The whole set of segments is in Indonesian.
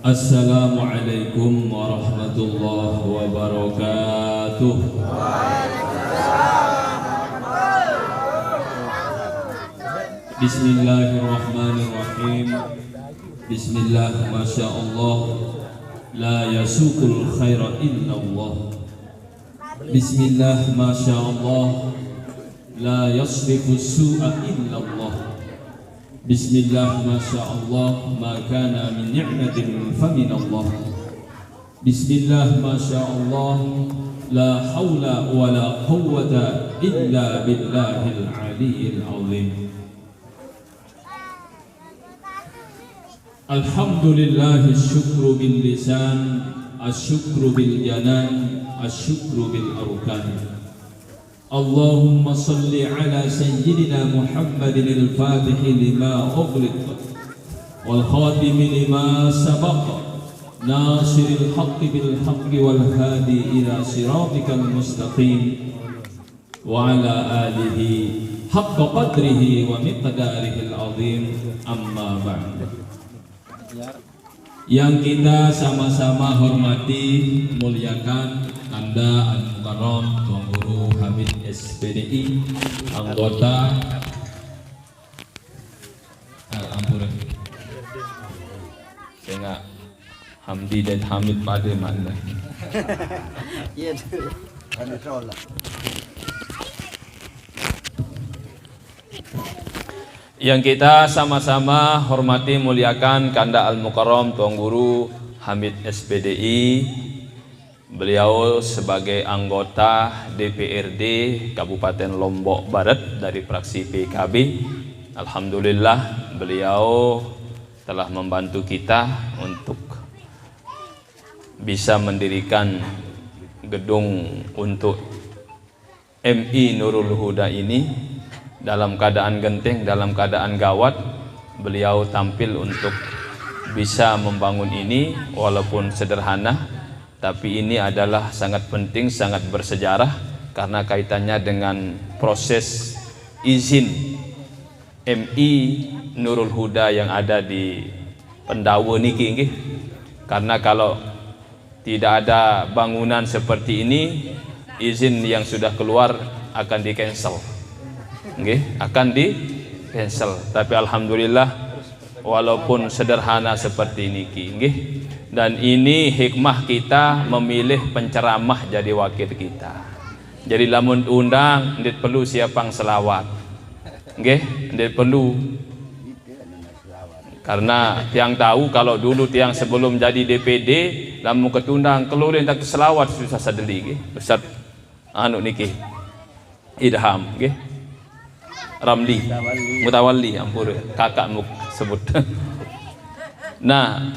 Assalamualaikum warahmatullahi wabarakatuh. Bismillahirrahmanirrahim. Bismillah, masya Allah, la yasukul khaira illallah. Bismillah, masya Allah, la yasrifu su'a illallah. Bismillah, masya Allah, ma kana min ni'matin famin Allah. Bismillah, masya Allah, la hawla wa la quwwata illa billahil aliyyil azim. Alhamdulillah, syukru bil lisan, asyukru bil janan, asyukru bil arkan. Allahumma salli ala sayyidina Muhammadin al-Fatih lima ughliq wal khatim lima sabaq nasiril haqqi bil haqqi wal hadi ila siratikal mustaqim wa ala alihi haqqa qadrihi wa miqdarihil azim, amma ba'd. Yang kita sama-sama hormati, muliakan Anda Al-Mukarram Tuan Guru Hamid SPDI, anggota Al-Ampura. Saya enggak Hamdi dan Hamid pada mana? Iya tu, kontrol lah. Yang kita sama-sama hormati, muliakan Kanda Al-Mukarram Tuan Guru Hamid SPDI. Beliau sebagai anggota DPRD Kabupaten Lombok Barat dari fraksi PKB. Alhamdulillah, beliau telah membantu kita untuk bisa mendirikan gedung untuk MI Nurul Huda ini. Dalam keadaan genting, dalam keadaan gawat, beliau tampil untuk bisa membangun ini. Walaupun sederhana, tapi ini adalah sangat penting, sangat bersejarah karena kaitannya dengan proses izin MI Nurul Huda yang ada di Pendawa niki. Karena kalau tidak ada bangunan seperti ini, izin yang sudah keluar akan di cancel. Akan di cancel. Tapi alhamdulillah, walaupun sederhana seperti ini, dan ini hikmah kita memilih penceramah jadi wakil kita. Jadi lamun undang, ndik perlu siapang selawat, ndik perlu. Karena tiang tahu kalau dulu tiang sebelum jadi DPD, lamun ketundang keluar tak selawat susah sadeli, Ustaz anu niki Idham, Ramli, Mutawalli, ampun kakakmu sebut. Nah,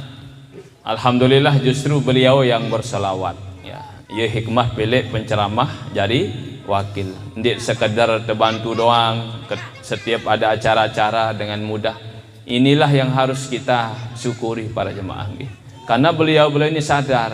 alhamdulillah justru beliau yang berselawat. Ya hikmah pilih penceramah jadi wakil. Ndik sekedar terbantu doang. Setiap ada acara-acara dengan mudah. Inilah yang harus kita syukuri para jemaah. Karena beliau ini sadar.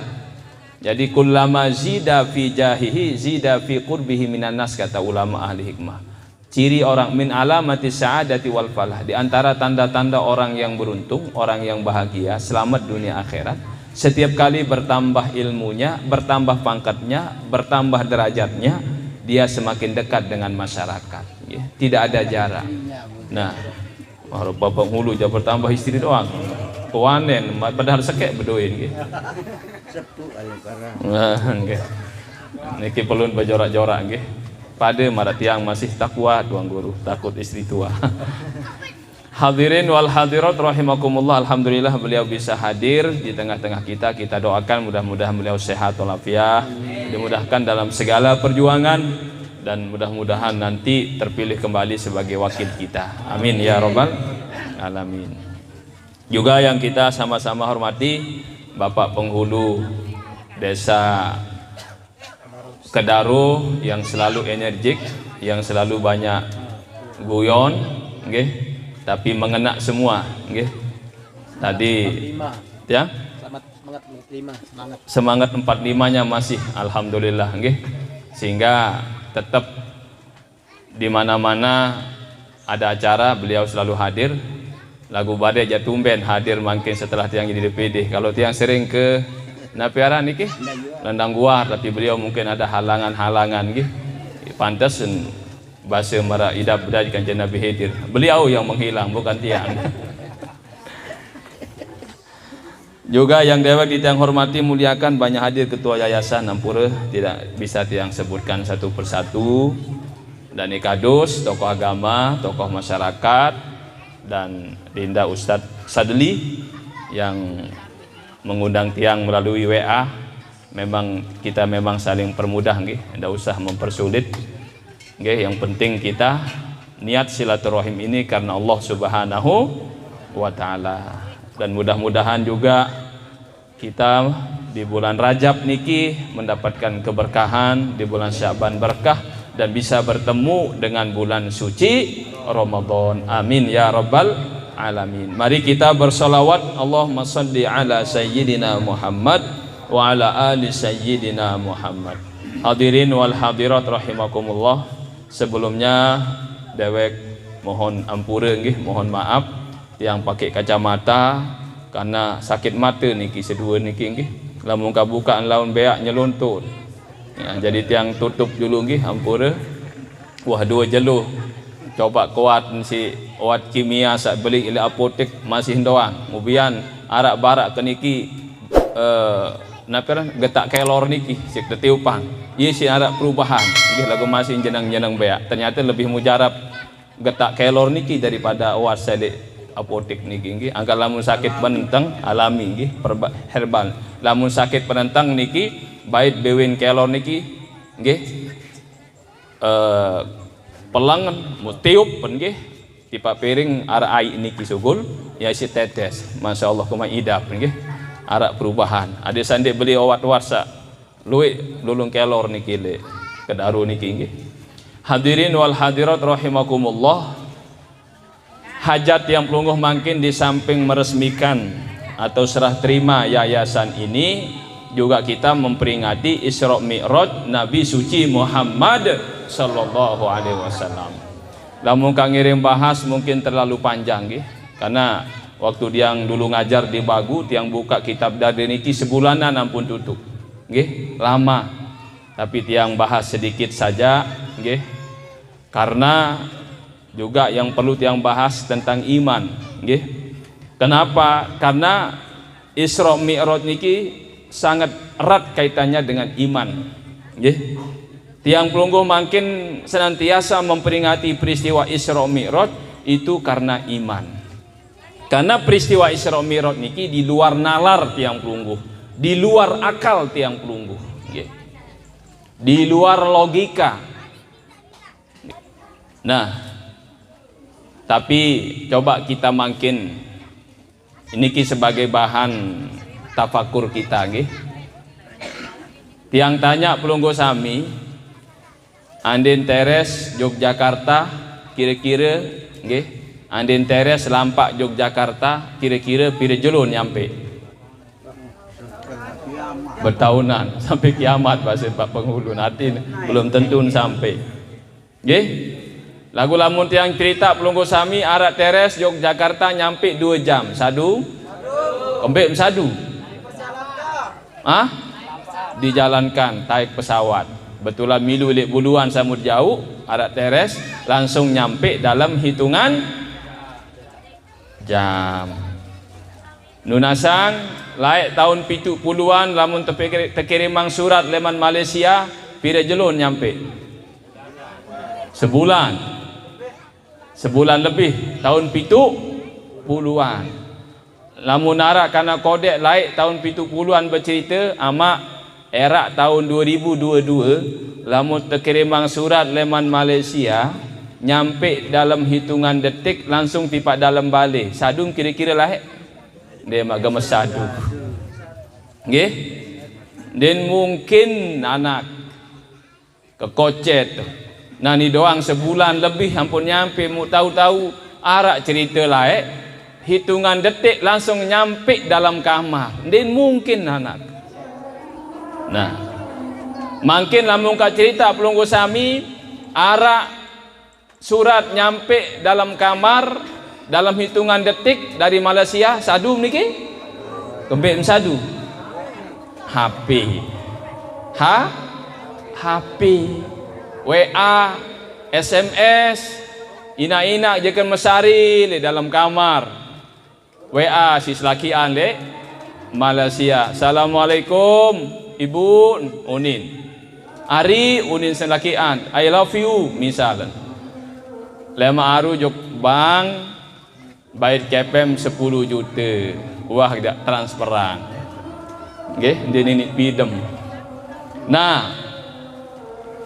Jadi kullama zida fi jahihi zida fi qurbihi minan nas, kata ulama ahli hikmah. Ciri orang min alamati sa'adati wal falah, di antara tanda-tanda orang yang beruntung, orang yang bahagia, selamat dunia akhirat, setiap kali bertambah ilmunya, bertambah pangkatnya, bertambah derajatnya, dia semakin dekat dengan masyarakat, tidak ada jarak. Nah, bapak hulu jauh bertambah istri doang, kewanen padahal sekek bedoin Sepu ayo karang. Niki pelun berjorak-jorak pada marat yang masih takwa Tuan Guru, takut istri tua. Hadirin wal hadirat rahimakumullah, alhamdulillah beliau bisa hadir di tengah-tengah kita. Kita doakan mudah-mudahan beliau sehat walafiat, dimudahkan dalam segala perjuangan, dan mudah-mudahan nanti terpilih kembali sebagai wakil kita. Amin ya rabbal alamin. Juga yang kita sama-sama hormati Bapak Penghulu Desa Kedaro yang selalu energik, yang selalu banyak guyon, tapi mengena semua, Tadi ya, semangat 45-nya masih alhamdulillah, sehingga tetap di mana-mana ada acara beliau selalu hadir. lagu badai jatumben hadir mungkin setelah tiang jadi DPD. Kalau tiang sering ke Napiara niki Lendang Guar, tapi beliau mungkin ada halangan-halangan gitu. Pantas bahasa mara idap berada kanjeng Nabi hadir. Beliau yang menghilang bukan tiang. Juga yang dewa kita yang hormati muliakan, banyak hadir ketua yayasan Ampura, tidak bisa tiang sebutkan satu persatu. Dan Ikadus, tokoh agama, tokoh masyarakat, dan Dinda Ustadz Sadli yang mengundang tiang melalui WA. Memang kita memang saling permudah nggih, tidak usah mempersulit nggih. Yang penting kita niat silaturahim ini karena Allah Subhanahu wa taala. Dan mudah-mudahan juga kita di bulan Rajab niki mendapatkan keberkahan, di bulan Sya'ban berkah, dan bisa bertemu dengan bulan suci Ramadan. Amin ya rabbal alamin. Mari kita bersolawat, Allahumma salli ala sayyidina Muhammad wa ala ali sayyidina Muhammad. Hadirin wal hadirat rahimakumullah. Sebelumnya dewek mohon ampura nggih, mohon maaf yang pakai kacamata karena sakit mata niki sedua niki nggih. Lamun kabukaan laun beak nyeluntut. Ya, jadi tiang tutup dulu nggih ampura. Wah, dua jeluh. Coba kuat si obat kimia sak beli ila apotek masih doang. Kemudian arak barak ke niki napa getak kelor niki sik tetiupang. Ieu si arak perubahan. Nggih lagu masih jenang-jenang beak. Ternyata lebih mujarab getak kelor niki daripada obat sedek apotek niki nggih. Angka lamun sakit penentang alami nggih herbal. Lamun sakit penentang niki bait bewin kelor niki nggih pelangan mutiup pen nggih tipa piring arak ai niki sugul ya si tetes. Masyaallah kumaha idap nggih arak perubahan. Ada sande beli obat warsa luwe lulung kelor niki le kedaru niki nggih. Hadirin wal hadirat rahimakumullah. Hajat yang pelungguh makin di samping meresmikan atau serah terima yayasan ini, juga kita memperingati Isra Mi'raj Nabi suci Muhammad sallallahu alaihi wasallam. Lamun kang ngirim bahas mungkin terlalu panjang nggih, karena waktu tiang dulu ngajar di Bagu, tiang buka kitab dari niki sebulanan ampun tutup nggih, lama. Tapi tiang bahas sedikit saja nggih, karena juga yang perlu tiang bahas tentang iman nggih. Kenapa? Karena Isra Mi'raj niki sangat erat kaitannya dengan iman nggih. Tiang pelungguh makin senantiasa memperingati peristiwa Isra Mi'raj itu karena iman. Karena peristiwa Isra Mi'raj niki di luar nalar tiang pelungguh, di luar akal tiang pelungguh nggih. Di luar logika. Nah, tapi coba kita makin ini sebagai bahan tafakur kita nggih. Tiang tanya pelungguh sami, andin teres Yogyakarta kira-kira nggih, andin teres lampak Yogyakarta kira-kira pira jelun nyampe? Bertahunan sampai kiamat bahasa Pak Penghulu, nanti belum tentu sampai nggih. Lagu lamun tiang cerita pelungguh sami arak teres Yogyakarta nyampe 2 jam. Sadu? Kembek sadu? Dijalankan naik pesawat. Betulan milu lek buluan samud jauh arak teres langsung nyampe dalam hitungan jam. Nunasang laik tahun 70-an lamun terkirimang surat leman Malaysia pira jelun nyampe? Sebulan lebih tahun 70-an. Lamun nara karena kodek laik tahun 70-an bercerita ama era tahun 2022 lamun terkirimang surat leman Malaysia nyampe dalam hitungan detik langsung tiba dalam balik. Sadung kira-kira laik dia mak gemes sadu nggih. Dan mungkin anak kekocet nani doang sebulan lebih ampun nyampe, mu tahu-tahu arak cerita laik hitungan detik langsung nyampe dalam kamar. Dan mungkin anak. Nah, makin lamun ka cerita pelungguh sami arak surat nyampe dalam kamar dalam hitungan detik dari Malaysia sadu niki kembali sadu HP HP WA SMS ina-ina jekan mesari le dalam kamar WA si selakian le Malaysia Assalamualaikum Ibu Unin Ari Unin selakian I love you misalnya lema aru jok bang bayar KPM 10 juta wah tidak transferan nggih ini pidem nah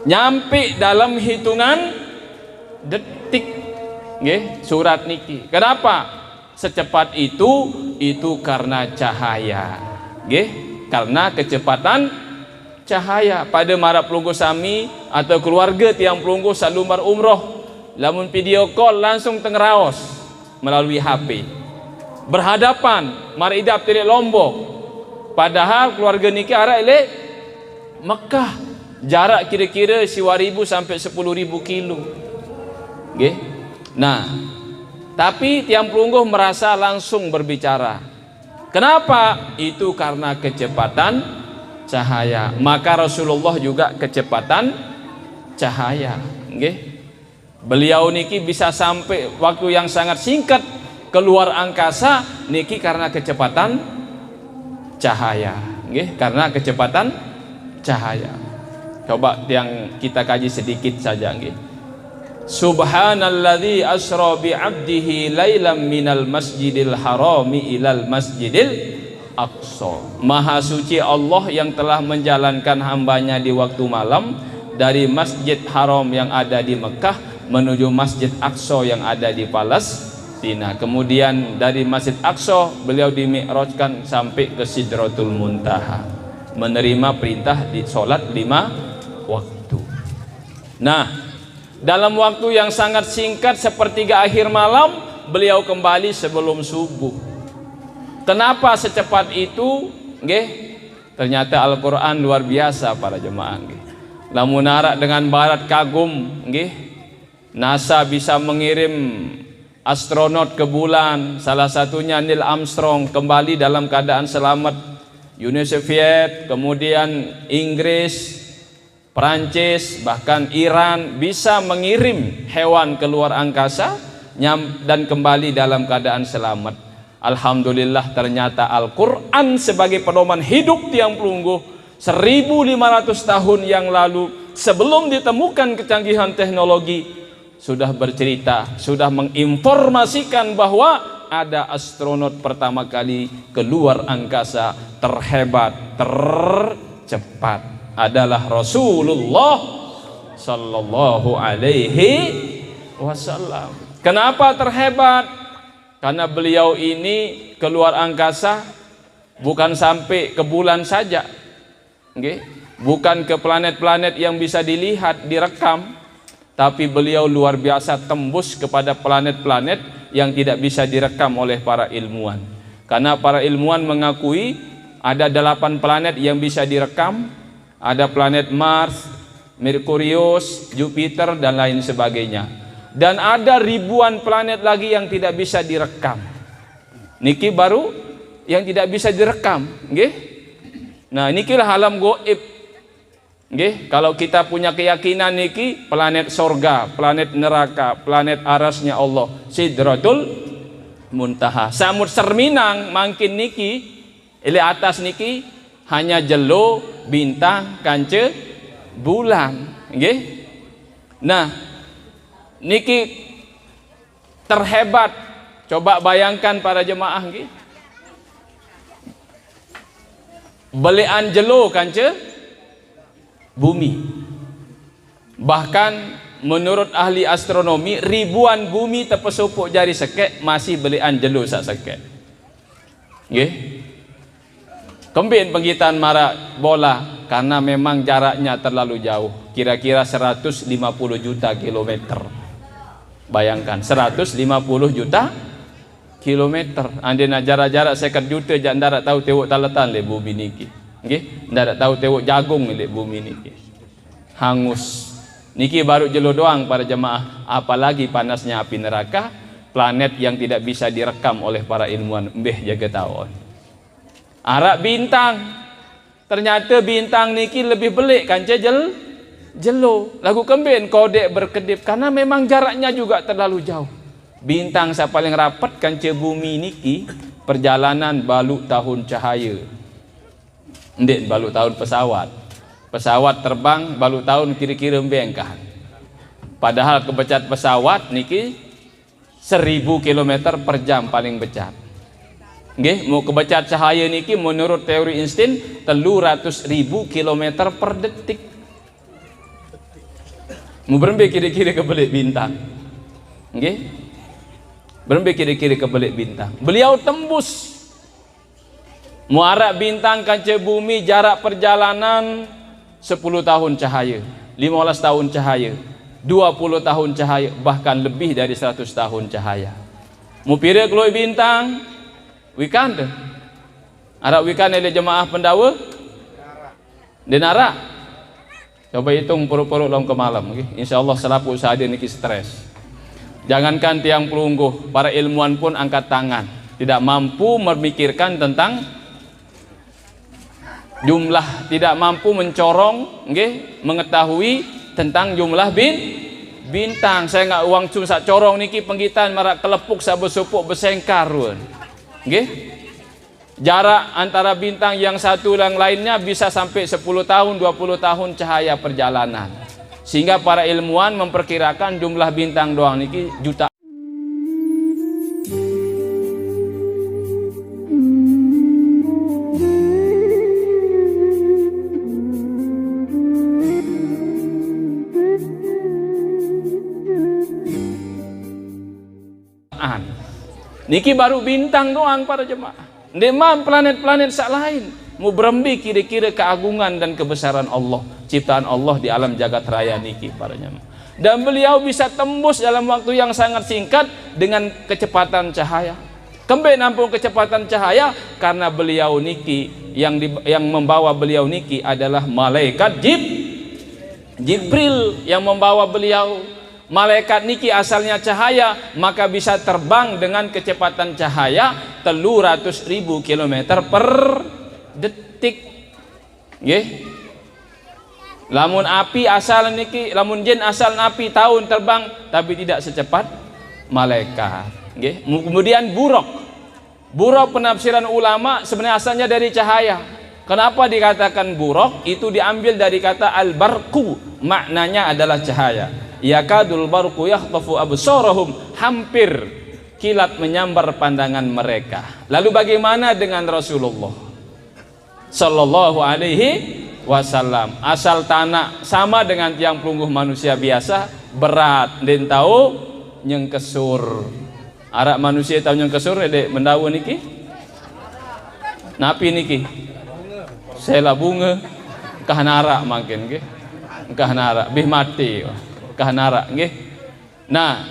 nyampe dalam hitungan detik nggih surat niki kenapa secepat itu karena cahaya nggih karena kecepatan cahaya pada mara pelunggu sami atau keluarga tiang pelunggu salumar umroh lamun video call langsung tengeraos melalui HP berhadapan mari idap tilik Lombok padahal keluarga niki arah ile Mekah jarak kira-kira 1000 sampai 10.000 kilo okay? Nah tapi tiang pelungguh merasa langsung berbicara kenapa? Itu karena kecepatan cahaya maka Rasulullah juga kecepatan cahaya okay? Beliau niki bisa sampai waktu yang sangat singkat keluar angkasa niki karena kecepatan cahaya nggih karena kecepatan cahaya coba yang kita kaji sedikit saja nggih Subhanalladzi asra bi 'abdihi lailam minal masjidil harami ilal masjidil aqsa maha suci Allah yang telah menjalankan hambanya di waktu malam dari masjid haram yang ada di Mekah menuju Masjid Aqsa yang ada di Palestina. Kemudian dari Masjid Aqsa beliau dimi'rajkan sampai ke Sidratul Muntaha, menerima perintah di sholat 5 waktu. Nah, dalam waktu yang sangat singkat sepertiga akhir malam beliau kembali sebelum subuh. Kenapa secepat itu? Nggih, ternyata Al-Quran luar biasa para jemaah. Lamun narak dengan barat kagum, nggih. NASA bisa mengirim astronot ke bulan, salah satunya Neil Armstrong kembali dalam keadaan selamat. Uni Soviet, kemudian Inggris, Perancis, bahkan Iran bisa mengirim hewan ke luar angkasa dan kembali dalam keadaan selamat. Alhamdulillah ternyata Al-Quran sebagai pedoman hidup tiang pelungguh 1500 tahun yang lalu sebelum ditemukan kecanggihan teknologi sudah bercerita, sudah menginformasikan bahwa ada astronot pertama kali keluar angkasa terhebat, tercepat adalah Rasulullah sallallahu alaihi wasallam. Kenapa terhebat? Karena beliau ini keluar angkasa bukan sampai ke bulan saja, okay? Bukan ke planet-planet yang bisa dilihat, direkam, tapi beliau luar biasa tembus kepada planet-planet yang tidak bisa direkam oleh para ilmuwan. Karena para ilmuwan mengakui ada 8 planet yang bisa direkam, ada planet Mars, Merkurius, Jupiter dan lain sebagainya. Dan ada ribuan planet lagi yang tidak bisa direkam. Niki baru yang tidak bisa direkam, nggih. Nah, nikilah alam gaib. Nggih, kalau kita punya keyakinan niki planet sorga, planet neraka, planet arasnya Allah, Sidratul Muntaha. Samud serminang mangkin niki, ili atas niki hanya jelo, bintang, kance, bulan, nggih. Nah, niki terhebat. Coba bayangkan para jemaah nggih. Belian jelo kance bumi. Bahkan menurut ahli astronomi ribuan bumi terpesupuk jari sekek masih belian jelo sak sekek. Nggih. Kembin penggitan mara bola karena memang jaraknya terlalu jauh, kira-kira 150 juta kilometer. Bayangkan 150 juta kilometer. Andina jarak-jarak 50 juta jak ndak tahu tewok talatan le bumi niki. Nggih, ndak tahu tewok jagung le bumi niki. Hangus. Niki baru jelo doang para jemaah, apalagi panasnya api neraka. planet yang tidak bisa direkam oleh para ilmuwan mbeh jaga tawon. Arak bintang, ternyata bintang niki lebih belik kan jelo. Lagu kembin kodek berkedip karena memang jaraknya juga terlalu jauh. Bintang saya paling rapat kanca bumi niki perjalanan balu tahun cahaya. Ndek balu tahun pesawat. Pesawat terbang balu tahun kira-kira bengkah. Padahal kebecat pesawat niki 1000 km per jam paling becat. Nggih, mau kebecat cahaya niki menurut teori Einstein 300.000 km per detik. Mau berembe kira-kira kebelik bintang. Nggih. Berembe kira-kira kebelik bintang. Beliau tembus muarak bintang kaca bumi jarak perjalanan 10 tahun cahaya, 15 tahun cahaya, 20 tahun cahaya, bahkan lebih dari 100 tahun cahaya. Mupire keluar bintang weekend. Arak weekend oleh jemaah pendawa denara. Coba hitung puruk-puruk dalam ke malam, okay? Insyaallah selapu usaha dia niki stres. Jangankan tiang pelungguh, para ilmuwan pun angkat tangan, tidak mampu memikirkan tentang jumlah, tidak mampu mencorong, okay? Mengetahui tentang jumlah bintang. Saya nggak uang cuma sak corong niki penggitan marak kelepuk sa besupuk besengkar run. Okay? Jarak antara bintang yang satu dan lainnya bisa sampai 10 tahun, 20 tahun cahaya perjalanan. Sehingga para ilmuwan memperkirakan jumlah bintang doang niki juta. Niki baru bintang doang para jemaah. Demam planet-planet sak lain. Mu berembi kira-kira keagungan dan kebesaran Allah, ciptaan Allah di alam jagat raya niki para jemaah. Dan beliau bisa tembus dalam waktu yang sangat singkat dengan kecepatan cahaya. Kembali nampung kecepatan cahaya karena beliau niki yang membawa beliau niki adalah malaikat Jibril yang membawa beliau. Malaikat niki asalnya cahaya, maka bisa terbang dengan kecepatan cahaya 300.000 km per detik. Nggih. Lamun api asal niki, lamun jin asal api tahun terbang tapi tidak secepat malaikat. Nggih. Kemudian buruk. Buruk penafsiran ulama sebenarnya asalnya dari cahaya. Kenapa dikatakan buruk? Itu diambil dari kata al-barqu, maknanya adalah cahaya. Yakadul barqu yakhtafu absarahum, hampir kilat menyambar pandangan mereka. Lalu bagaimana dengan Rasulullah sallallahu alaihi wasallam? Asal tanah sama dengan tiang pelungguh manusia biasa, berat dan tahu nyengkesur. Arak manusia tahu nyengkesur dek mendawa niki. Napi niki. Sela bunga kahanara makin nggih. Kahanara bih mati. Kahanara nggih. Nah,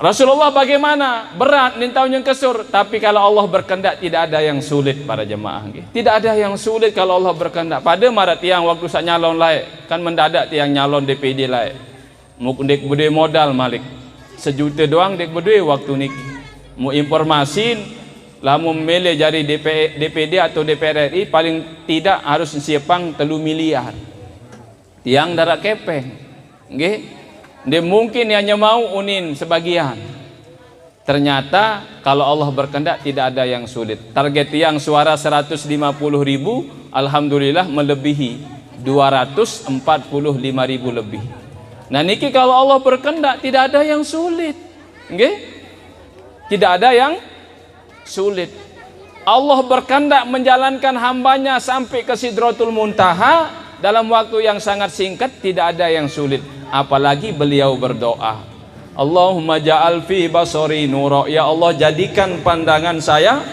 Rasulullah bagaimana? Berat nin tahu nyengkesur, tapi kalau Allah berkehendak tidak ada yang sulit para jemaah nggih. Tidak ada yang sulit kalau Allah berkehendak. Pada marat tiang waktu sak nyalon lae, kan mendadak tiang nyalon DPD lae. Muk dek bede modal malik. 1 juta doang dek bede waktu niki. Mu informasi lamun mele jari DPD atau DPR RI paling tidak harus siapang 3 miliar. Tiang darat kepeng. Nggih. Dia mungkin hanya mau unin sebagian. Ternyata kalau Allah berkehendak tidak ada yang sulit. Target yang suara 150.000 alhamdulillah melebihi 245.000 lebih. Nah niki kalau Allah berkehendak tidak ada yang sulit. Nggih? Tidak ada yang sulit. Allah berkehendak menjalankan hambanya sampai ke Sidratul Muntaha dalam waktu yang sangat singkat, tidak ada yang sulit. Apalagi beliau berdoa, Allahumma ja'al fi basari nura, ya Allah jadikan pandangan saya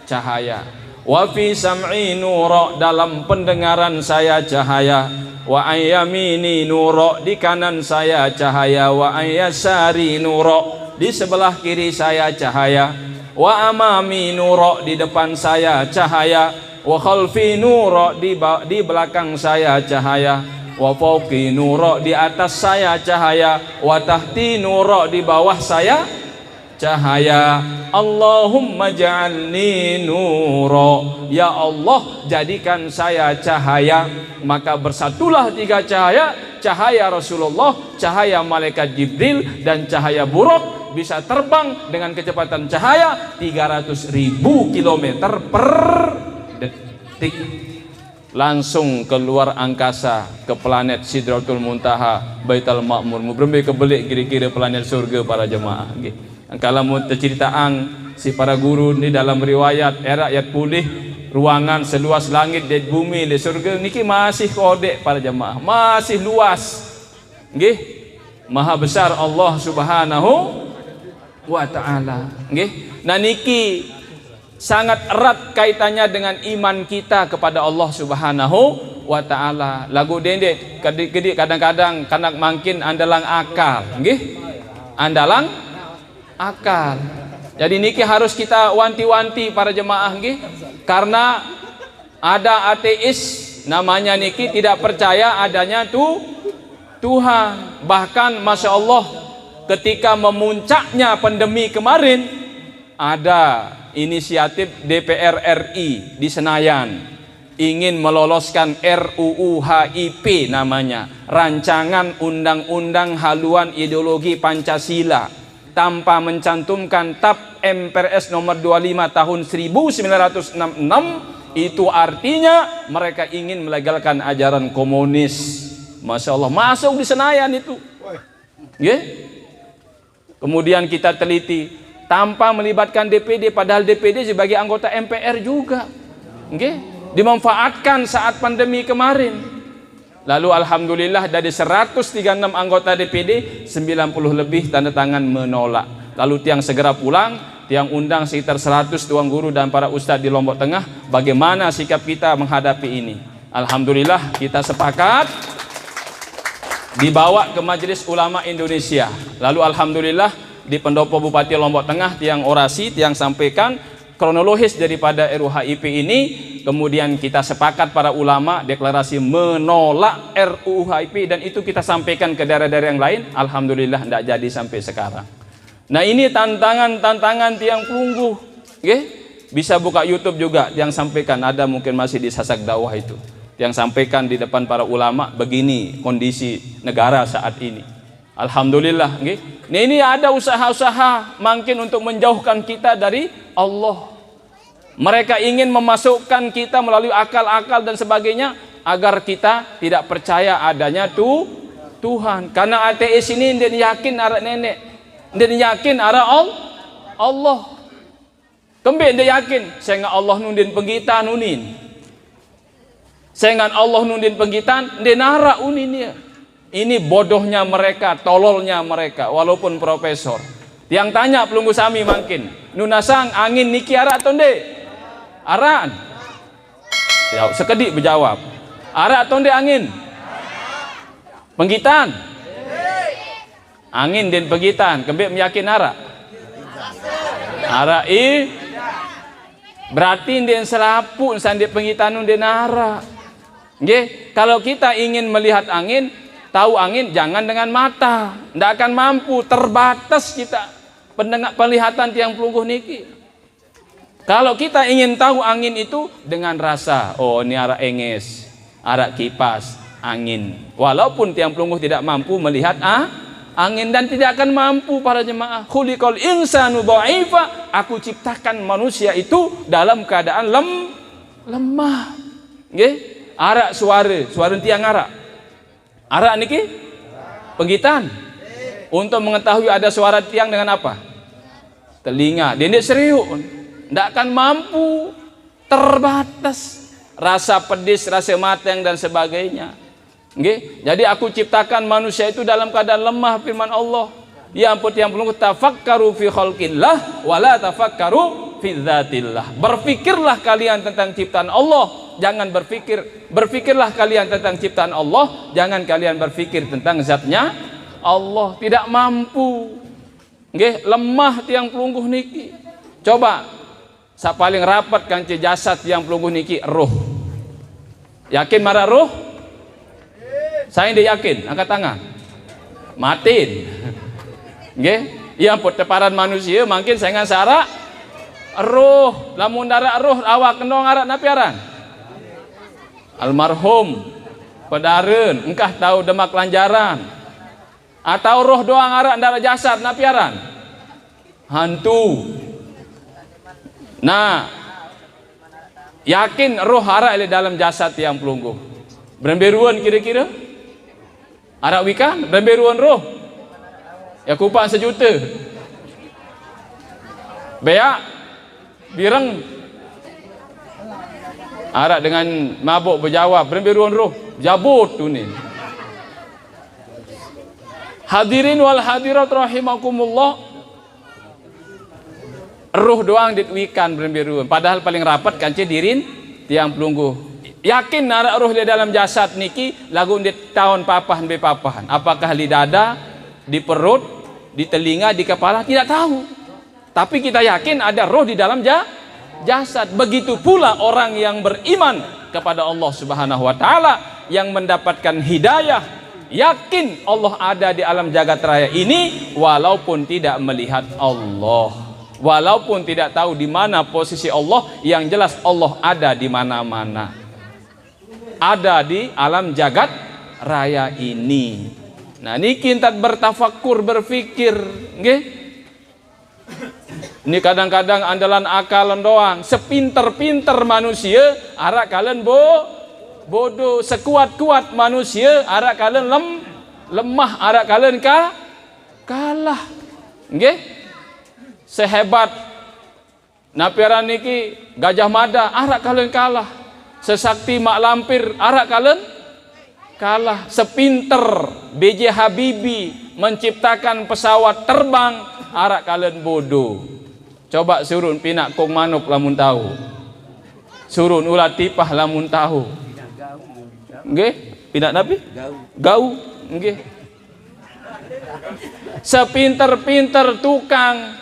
cahaya, wa fi sam'i nura, dalam pendengaran saya cahaya, wa ayyamini nura, di kanan saya cahaya, wa ayyasari nura, di sebelah kiri saya cahaya, wa amami nura, di depan saya cahaya, wa khalfi nura, di belakang saya cahaya, wa fawqi nura, di atas saya cahaya, wa tahti nura, di bawah saya cahaya. Allahumma ja'alni nura, ya Allah jadikan saya cahaya. Maka bersatulah tiga cahaya, cahaya Rasulullah, cahaya malaikat Jibril, dan cahaya Buraq, bisa terbang dengan kecepatan cahaya 300.000 km per detik, langsung keluar angkasa ke planet Sidratul Muntaha, Baitul Ma'mur, berembe kebelik kira-kira planet surga para jemaah. Kalau mau ceritaang si para guru ni dalam riwayat rakyat pulih ruangan seluas langit dan bumi di surga niki masih kodek para jemaah, masih luas. Nggih, maha besar Allah Subhanahu wa taala. Nggih, nah niki sangat erat kaitannya dengan iman kita kepada Allah Subhanahu wa taala. Lagu dendek kedik kadang-kadang kanak mangkin andalang akal, nggih, andalang akal. Jadi niki harus kita wanti-wanti para jemaah nggih, karena ada ateis namanya niki tidak percaya adanya Tuhan. Bahkan Masya Allah, ketika memuncaknya pandemi kemarin, ada inisiatif DPR RI di Senayan ingin meloloskan RUU HIP, namanya Rancangan Undang-Undang Haluan Ideologi Pancasila, tanpa mencantumkan TAP MPRS nomor 25 tahun 1966. Itu artinya mereka ingin melegalkan ajaran komunis. Masya Allah, masuk di Senayan itu. Yeah? Kemudian kita teliti, tanpa melibatkan DPD, padahal DPD sebagai anggota MPR juga, okay, dimanfaatkan saat pandemi kemarin. Lalu alhamdulillah dari 136 anggota DPD 90 lebih tanda tangan menolak. Lalu tiang segera pulang, tiang undang sekitar 100 tuan guru dan para ustadz di Lombok Tengah, bagaimana sikap kita menghadapi ini. Alhamdulillah kita sepakat dibawa ke Majelis Ulama Indonesia. Lalu alhamdulillah di pendopo Bupati Lombok Tengah tiang orasi, tiang sampaikan kronologis daripada RUHIP ini. Kemudian kita sepakat para ulama deklarasi menolak RUHIP, dan itu kita sampaikan ke daerah-daerah yang lain. Alhamdulillah tidak jadi sampai sekarang. Nah ini tantangan tiang pelungguh, okay? Bisa buka YouTube juga yang sampaikan, ada mungkin masih di Sasak Dakwah itu, yang sampaikan di depan para ulama begini kondisi negara saat ini. Alhamdulillah, okay? Nah ini ada usaha-usaha mungkin untuk menjauhkan kita dari Allah. Mereka ingin memasukkan kita melalui akal-akal dan sebagainya agar kita tidak percaya adanya Tuhan. Karena ateis ini dia yakin arah nenek, dia yakin arah Allah. Kembali dia yakin saya nggak Allah nundin penggitan nunin, saya nggak Allah nundin penggitan dia nara uninnya. Ini bodohnya mereka, tololnya mereka, walaupun profesor. Yang tanya pelunggu sami makin, nunasang angin niki arah atau nde? Araan. Ya, sekedik berjawab. Arah atau nde angin? Penggitan. Angin dan penggitan, kembali meyakin arah. Arah berarti den selapu sandi penggitan nun den arah. Nggih, kalau kita ingin melihat angin, tahu angin jangan dengan mata, tidak akan mampu, terbatas kita penglihatan tiang pelungguh niki. Kalau kita ingin tahu angin itu dengan rasa, oh ini arah enges, arah kipas, angin. Walaupun tiang pelungguh tidak mampu melihat angin, dan tidak akan mampu para jemaah. Khuliqal insanu dha'ifa, aku ciptakan manusia itu dalam keadaan lemah. Nggih, arah suara tiang arah niki penggitan. Untuk mengetahui ada suara tiang dengan apa? Telinga. Dendek serius. Tidak akan mampu, terbatas, rasa pedis, rasa mateng dan sebagainya. Okay? Jadi aku ciptakan manusia itu dalam keadaan lemah, firman Allah. Ya ampun yang belum tafakkaru fi khalqillah wala tafakkaru fi dzatillah. Berfikirlah kalian tentang ciptaan Allah, jangan berfikirlah kalian tentang ciptaan Allah, jangan kalian berfikir tentang zatnya Allah. Tidak mampu. Okay? Lemah tiang pelungguh niki. Coba sa paling rapat kanci jasad yang pelungguh niki roh. Yakin marah roh? Saya dia yakin, angkat tangan. Matin. Nggih, yang teparan manusia mungkin saingan sarak roh, lamun darak roh awak kendong arak napiaran. Almarhum pedaren, engkah tahu demak lanjaran. Atau roh doang arak darak jasad napiaran. Hantu. Nah, yakin roh arak di dalam jasad yang pelungguh. Beremberuan kira-kira? Arak wikan, beremberuan roh. Ya kupang 1 juta. Beak, bireng. Arak dengan mabuk berjawab, beremberuan roh. Jabut tu ni. Hadirin wal hadirat rahimakumullah. Roh doang ditwikan beremberuan. Padahal paling rapat kancing dirin tiang pelungguh. Yakin arak roh di dalam jasad niki lagu di tahun papahan be papahan. Apakah di dada, di perut, di telinga, di kepala, tidak tahu. Tapi kita yakin ada roh di dalam jasad. Begitu pula orang yang beriman kepada Allah Subhanahu wa taala yang mendapatkan hidayah, yakin Allah ada di alam jagat raya ini walaupun tidak melihat Allah, walaupun tidak tahu di mana posisi Allah, yang jelas Allah ada di mana-mana. Ada di alam jagat raya ini. Nah, ini kita bertafakur, berfikir, nggih. Ini kadang-kadang andalan akalan doang. Sepinter-pinter manusia, arak kalian bodoh. Sekuat-kuat manusia, arak kalian lemah, arak kalian kalah. Nggih. Sehebat napiaran niki Gajah Mada, arak kalian kalah. Sesakti Mak Lampir, arak kalian kalah. Sepinter B.J. Habibie menciptakan pesawat terbang, arak kalian bodoh. Coba surun pinak kong manuk lamun tahu. Surun ulat tipah lamun tahu. Nggih, pinak napi? Gau. Nggih. Sepinter-pinter tukang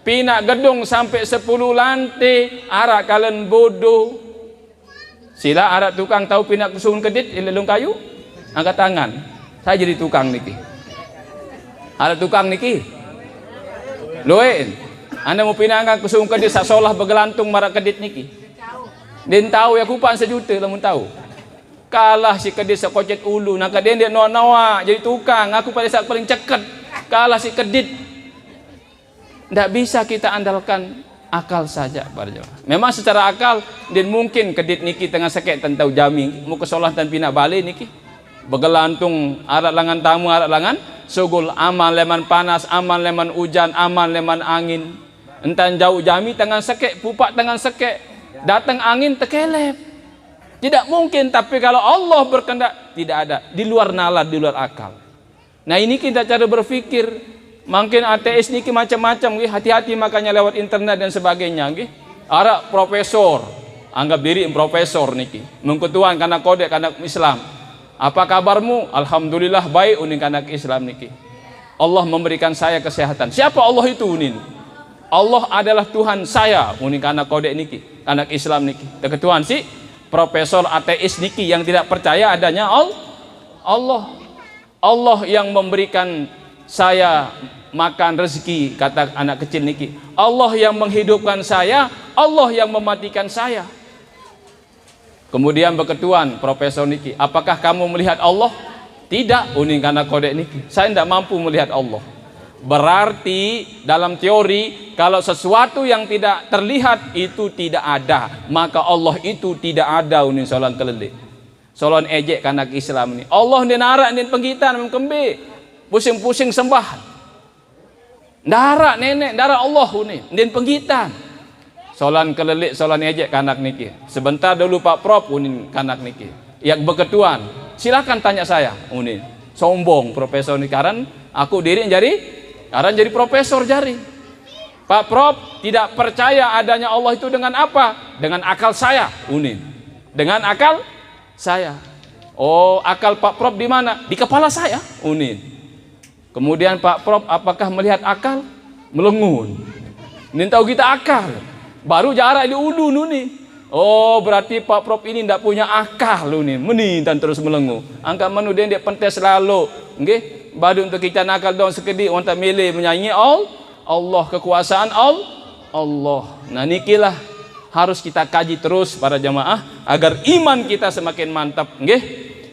pinak gedung sampai 10 lantai, arak kalian bodoh. Sila arak tukang tahu pinak kusun kedit ilelung kayu? Angkat tangan. Saya jadi tukang niki. Arak tukang niki. Loen. Anda mau pinangan kusun kedit sasolah begelantung marak kedit niki. Den tahu ya kupang 1 juta lamun tahu. Kalah si kedit sekocet ulu, nak dia nawa jadi tukang, aku paling ceket. Kalah si kedit. Tidak bisa kita andalkan akal saja para jemaah. Memang secara akal dan mungkin kedit niki tengah sekek tentau jami mau kesolah dan pina balik niki begelantung arak langan tamu arak langan sugul aman leman panas aman leman hujan aman leman angin entan jauh jami tengah sekek pupak tengah sekek datang angin tekelep tidak mungkin. Tapi kalau Allah berkehendak tidak ada, di luar nalar, di luar akal. Nah ini kita cara berpikir. Mungkin ateis niki macam-macam, hati-hati makanya lewat internet dan sebagainya. Arak profesor, anggap diri profesor niki, mengkutuan karena kode karena Islam. Apa kabarmu? Alhamdulillah baik uning karena Islam niki. Allah memberikan saya kesehatan. Siapa Allah itu unin? Allah adalah Tuhan saya uning karena kode niki, karena Islam niki. Ketuan si profesor ateis niki yang tidak percaya adanya Allah. Allah yang memberikan saya makan rezeki, kata anak kecil niki. Allah yang menghidupkan saya, Allah yang mematikan saya. Kemudian berketuan profesor niki, apakah kamu melihat Allah? Tidak, uning karena kode niki. Saya tidak mampu melihat Allah. Berarti dalam teori kalau sesuatu yang tidak terlihat itu tidak ada, maka Allah itu tidak ada. Uning solan kelelik, solan ejek karena Islam ini. Allah ni narak ni penggitan kembe, pusing-pusing sembah. Darah nenek, darah Allah ni, dan penggitan. Solan kelelik, solan ejek kanak niki. Sebentar dulu Pak Prof unin kanak niki. Yang berketuan, silakan tanya saya unin. Sombong profesor ni karan, aku diri jadi profesor jari. Pak Prof tidak percaya adanya Allah itu dengan apa? Dengan akal saya unin. Dengan akal saya. Oh, akal Pak Prof di mana? Di kepala saya unin. Kemudian Pak Prof apakah melihat akal? Melengun. Ini tahu kita akal. Baru jarak di ulu nih. Oh, berarti Pak Prof ini ndak punya akal lu nih. Menintan terus melengu. Angka manu dia pentes selalu. Nggih, badu untuk kita nakal dong sekedik untuk milih menyanyi Allah kekuasaan Allah. Nah, nikilah harus kita kaji terus para jamaah agar iman kita semakin mantap, nggih.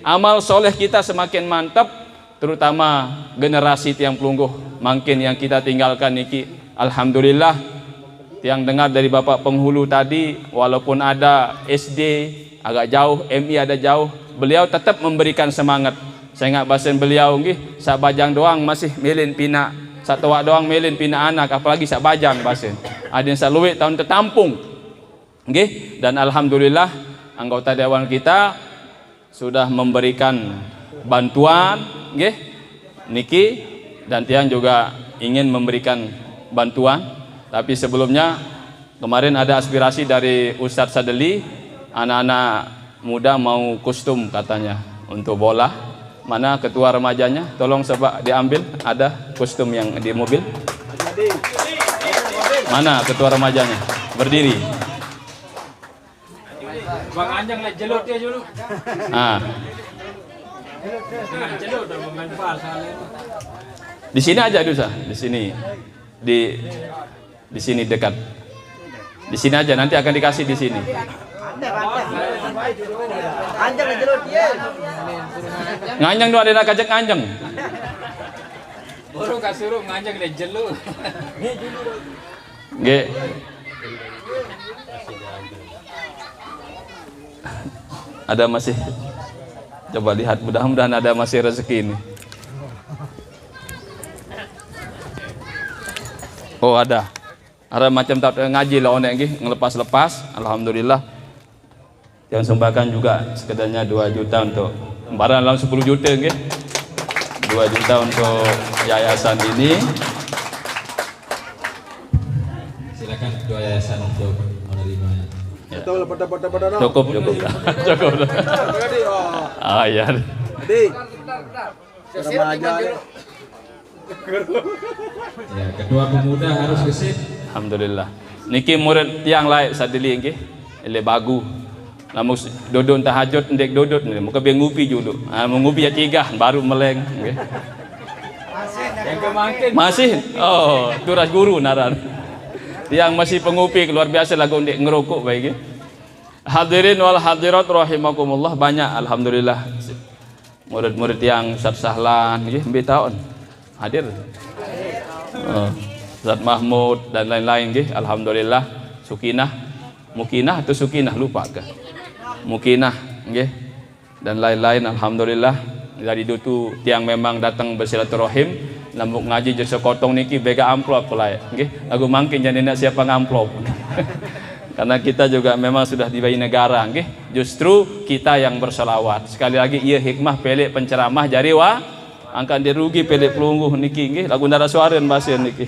Amal soleh kita semakin mantap, terutama generasi tiang pelungguh makin yang kita tinggalkan niki. Alhamdulillah, tiang dengar dari Bapak penghulu tadi, walaupun ada SD agak jauh, MI ada jauh, beliau tetap memberikan semangat. Saya ingat bahasan beliau nggih, sak bajang doang masih melin pina, sak toak doang melin pina anak, apalagi sak bajang bahasan. Ada yang sak luwek tahun tertampung. Nggih, dan alhamdulillah anggota dewan kita sudah memberikan bantuan, nggih. Niki dan tiang juga ingin memberikan bantuan, tapi sebelumnya kemarin ada aspirasi dari Ustadz Sadeli, anak-anak muda mau kostum katanya untuk bola. Mana ketua remajanya? Tolong coba diambil, ada kostum yang di mobil. Mana ketua remajanya? Berdiri. Bang Anjang nak jelut dia dulu. Ah. Jelut dah main bal soalnya. Di sini aja Dusa, di sini. Di sini dekat. Di sini aja, nanti akan dikasih di sini. Anjang jelut dia. Nganjang doa nak kajak nganjang. Baru kasuruh nganjang dia jelut. Nggih. Ada masih, coba lihat, mudah-mudahan ada masih rezeki ini. Oh ada macam tak ngaji lah onek nggih, ngelepas-lepas. Alhamdulillah. Yang sumbangkan juga sekedarnya 2 juta untuk barang langsung 10 juta nggih. 2 juta untuk yayasan ini. Silakan ketua yayasan untuk menerimanya. Ya. Cukup. Ah ya. Ya, ketua pemuda harus gesit. Alhamdulillah. Niki murid tiang lain sadili nggih. Ele bagu. Lamun duduk tahajud ndek duduk ni muka be ngupi dulu. Mengupi ya 3 baru meleng nggih. Yang kemakin Masih. Oh, turas guru naran. Tiang masih pengupi luar biasa lagu ndek ngerokok baik nggih. Hadirin wal hadirat rahimakumullah, banyak alhamdulillah murid-murid yang Ustaz Sahlan nggih mbe taun hadir. Ustaz Mahmud dan lain-lain nggih alhamdulillah. Sukinah, Mukinah atau Sukinah lupa ke? Mukinah nggih dan lain-lain alhamdulillah. Dari itu tiang memang datang bersilaturahim, lambuk ngaji je sekotong niki bega amplop pulai nggih. Lagu mangkin janina siapa ngamplop. Karena kita juga memang sudah dibayi negara nggih. Justru kita yang berselawat. Sekali lagi ia hikmah pelik penceramah jari wa angkat dia rugi pelik pelungguh niki nggih. Lagu ndara suara basin niki.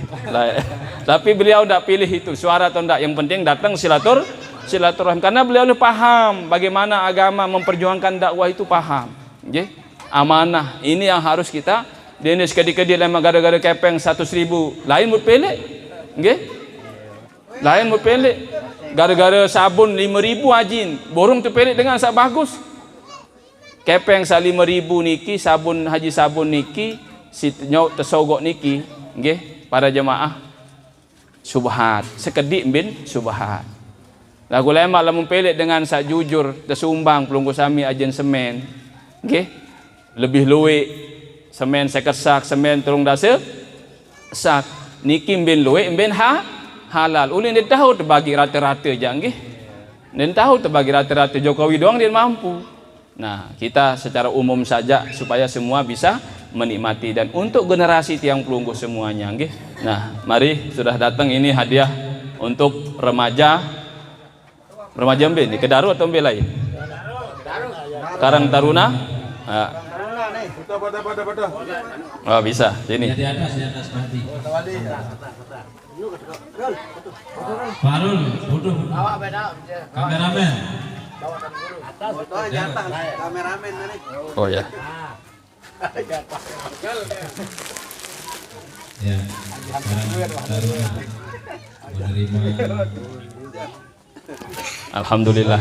Tapi beliau tidak pilih itu suara atau ndak, yang penting datang silaturahim karena beliau paham bagaimana agama memperjuangkan dakwah itu, paham nggih. Amanah ini yang harus kita dene sekadi-kadi lemah gara-gara kepeng 100.000 lain mut pelik nggih. Lain mut pelik gara-gara sabun 5.000 ajin borong tu pelik dengan sak bagus. Kepeng sa 5.000 niki sabun haji sabun niki si nyok tersogok niki nggih para jemaah subhat sekedik bin subhat. Lagu lemak lamun pelik dengan sak jujur tersumbang pelunggu sami ajen semen nggih. Lebih luwe semen sekersak semen turung dasa sak niki bin luwe bin halal. Ulin dia tahu terbagi rata-rata je nggih. Dia tahu terbagi rata-rata, Jokowi doang dia mampu. Nah, kita secara umum saja supaya semua bisa menikmati dan untuk generasi tiang pelungguh semuanya nggih. Nah, mari sudah datang ini hadiah untuk remaja mbe ni Kedaru atau mbe lain? Karang Taruna. Nah. Oh, bisa. Sini. di atas nanti. Farul, butuh kameramen. Kameramen tadi. Oh ya. Ya, sekarang Taruna menerima Alhamdulillah.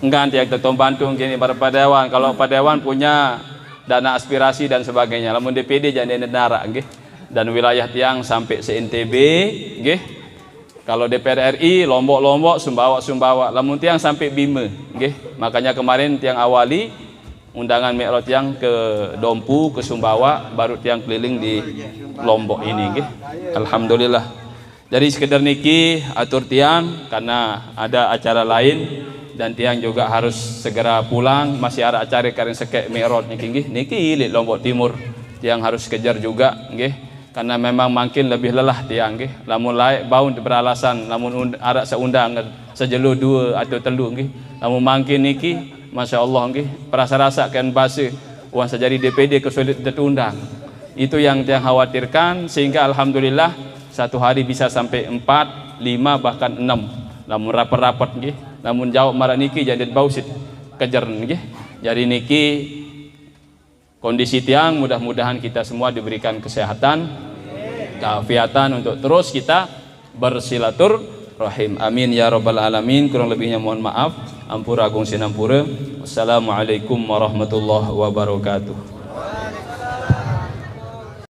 Enggak yang tetap bantu gini para padewan. Kalau padewan punya dana aspirasi dan sebagainya, lamun DPD jangan nendara nggih. Dan wilayah tiang sampai se-NTB nggih. Kalau DPR RI Lombok-Lombok, Sumbawa-Sumbawa, lamun tiang sampai Bima nggih. Makanya kemarin tiang awali undangan mi'raj tiang ke Dompu, ke Sumbawa, baru tiang keliling di Lombok ini nggih. Alhamdulillah. Jadi sekedar niki atur tiang karena ada acara lain dan tiang juga harus segera pulang, masih ada acara kareng sekek mi'raj niki di Lombok Timur. Tiang harus kejar juga nggih karena memang makin lebih lelah tiang nggih. Lamun laik bau beralasan lamun arak seundang sejelu dua atau telu nggih. Lamun makin niki masyaallah nggih perasa-rasa kan base uang sejadi DPD kesulit terundang. Itu yang tiang khawatirkan sehingga alhamdulillah satu hari bisa sampai 4, 5 bahkan 6. Namun rapat-rapat nggih, namun jawab marah niki jadi bausit kejar nggih. Jadi niki kondisi tiang mudah-mudahan kita semua diberikan kesehatan, keafiatan untuk terus kita bersilaturahim. Amin ya rabbal alamin. Kurang lebihnya mohon maaf. Ampura agung sinampura. Wassalamualaikum warahmatullahi wabarakatuh.